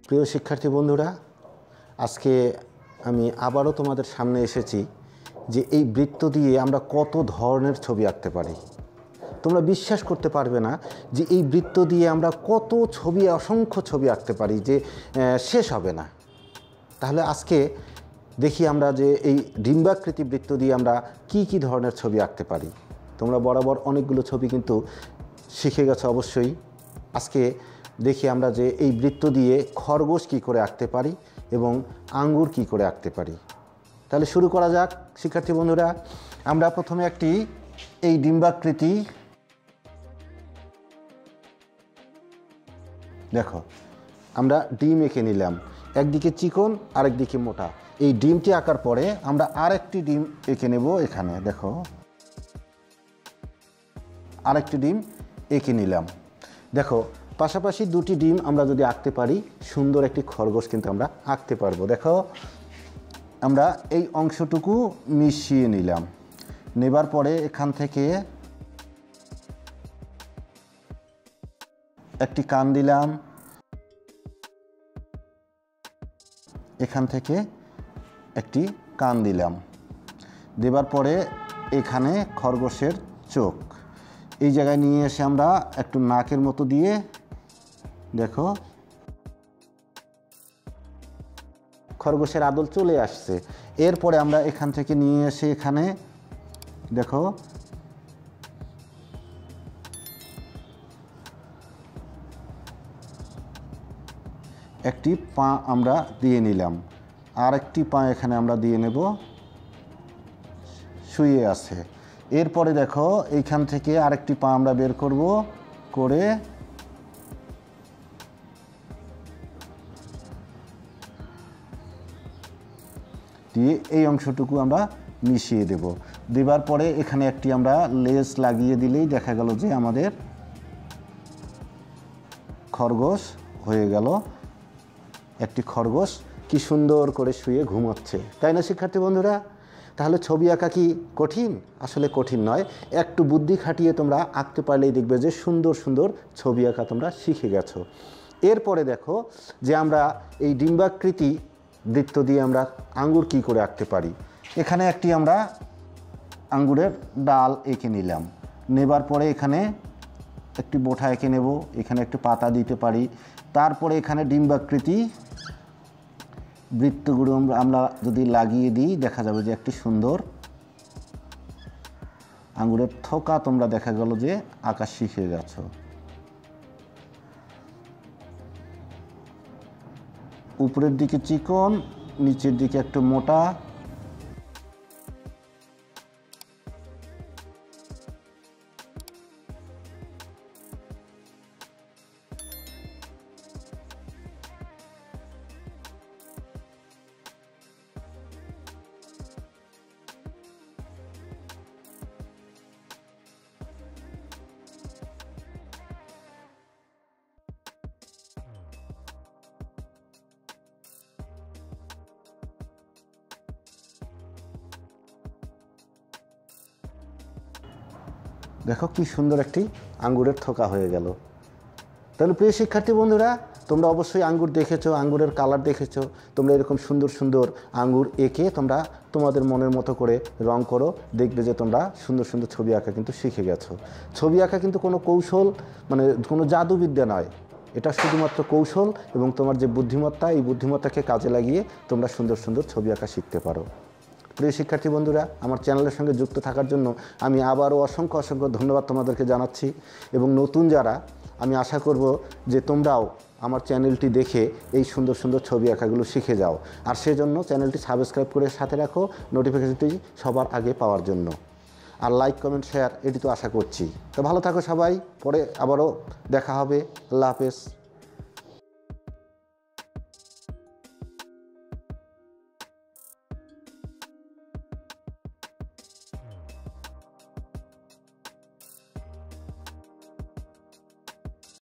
প্রিয় শিক্ষার্থী বন্ধুরা, আজকে আমি আবারও তোমাদের সামনে এসেছি যে এই বৃত্ত দিয়ে আমরা কত ধরনের ছবি আঁকতে পারি। তোমরা বিশ্বাস করতে পারবে না যে এই বৃত্ত দিয়ে আমরা কত ছবি, অসংখ্য ছবি আঁকতে পারি যে শেষ হবে না। তাহলে আজকে দেখি আমরা যে এই ডিম্বাকৃতি বৃত্ত দিয়ে আমরা কি কি ধরনের ছবি আঁকতে পারি। তোমরা বরাবর অনেকগুলো ছবি কিন্তু শিখে গেছো অবশ্যই। আজকে দেখি আমরা যে এই বৃত্ত দিয়ে খরগোশ কী করে আঁকতে পারি এবং আঙ্গুর কী করে আঁকতে পারি। তাহলে শুরু করা যাক শিক্ষার্থী বন্ধুরা। আমরা প্রথমে একটি এই ডিম্বাকৃতি, দেখো আমরা ডিম এঁকে নিলাম, একদিকে চিকন আরেকদিকে মোটা। এই ডিমটি আঁকার পরে আমরা আরেকটি ডিম এঁকে নেব। এখানে দেখো আরেকটি ডিম এঁকে নিলাম। দেখো পাশাপাশি দুটি ডিম আমরা যদি আঁকতে পারি, সুন্দর একটি খরগোশ কিন্তু আমরা আঁকতে পারবো। দেখো আমরা এই অংশটুকু মিশিয়ে নিলাম, নেবার পরে এখান থেকে একটি কান দিলাম, এখান থেকে একটি কান দিলাম, দেবার পরে এখানে খরগোশের চোখ এই জায়গায় নিয়ে এসে আমরা একটু নাকের মতো দিয়ে, দেখো খরগোশের আদল চলে আসছে। এরপরে আমরা এখান থেকে নিয়ে এসে এখানে দেখো একটি পা আমরা দিয়ে নিলাম, আর একটি পা এখানে আমরা দিয়ে নেব, শুয়ে আছে। এরপরে দেখো এইখান থেকে আরেকটি পা আমরা বের করব, করে দিয়ে এই অংশটুকু আমরা মিশিয়ে দেব। দেবার পরে এখানে একটি আমরা লেস লাগিয়ে দিলেই দেখা গেল যে আমাদের খরগোশ হয়ে গেল। একটি খরগোশ কি সুন্দর করে শুয়ে ঘুমাচ্ছে, তাই না শিক্ষার্থী বন্ধুরা? তাহলে ছবি আঁকা কি কঠিন? আসলে কঠিন নয়। একটু বুদ্ধি খাটিয়ে তোমরা আঁকতে পারলেই দেখবে যে সুন্দর সুন্দর ছবি আঁকা তোমরা শিখে গেছো। এরপরে দেখো যে আমরা এই ডিম্বাকৃতি বৃত্ত দিয়ে আমরা আঙ্গুর কি করে আঁকতে পারি। এখানে একটি আমরা আঙ্গুরের ডাল এঁকে নিলাম, নেবার পরে এখানে একটি বোঁটা এঁকে নেব, এখানে একটি পাতা দিতে পারি। তারপরে এখানে ডিম্বাকৃতি বৃত্তগুলো আমরা যদি লাগিয়ে দিই, দেখা যাবে যে একটি সুন্দর আঙ্গুরের থোকা তোমরা দেখা গেল যে আঁকা শিখে গেছো। উপরের দিকে চিকন, নিচের দিকে একটু মোটা। দেখো কি সুন্দর একটি আঙ্গুরের থোকা হয়ে গেল। তাহলে প্রিয় শিক্ষার্থী বন্ধুরা, তোমরা অবশ্যই আঙ্গুর দেখেছো, আঙ্গুরের কালার দেখেছো। তোমরা এরকম সুন্দর সুন্দর আঙ্গুর এঁকে তোমরা তোমাদের মনের মতো করে রং করো, দেখবে যে তোমরা সুন্দর সুন্দর ছবি আঁকা কিন্তু শিখে গেছো। ছবি আঁকা কিন্তু কোনো কৌশল, মানে কোনো জাদুবিদ্যা নয়, এটা শুধুমাত্র কৌশল এবং তোমার যে বুদ্ধিমত্তা, এই বুদ্ধিমত্তাকে কাজে লাগিয়ে তোমরা সুন্দর সুন্দর ছবি আঁকা শিখতে পারো। প্রিয় শিক্ষার্থী বন্ধুরা, আমার চ্যানেলের সঙ্গে যুক্ত থাকার জন্য আমি আবারও অসংখ্য অসংখ্য ধন্যবাদ তোমাদেরকে জানাচ্ছি। এবং নতুন যারা, আমি আশা করব যে তোমরাও আমার চ্যানেলটি দেখে এই সুন্দর সুন্দর ছবি আঁকাগুলো শিখে যাও। আর সেজন্য চ্যানেলটি সাবস্ক্রাইব করে সাথে রাখো, নোটিফিকেশনটি সবার আগে পাওয়ার জন্য। আর লাইক, কমেন্ট, শেয়ার এটি তো আশা করছি। তো ভালো থাকো সবাই, পরে আবারও দেখা হবে। আল্লাহ হাফেজ।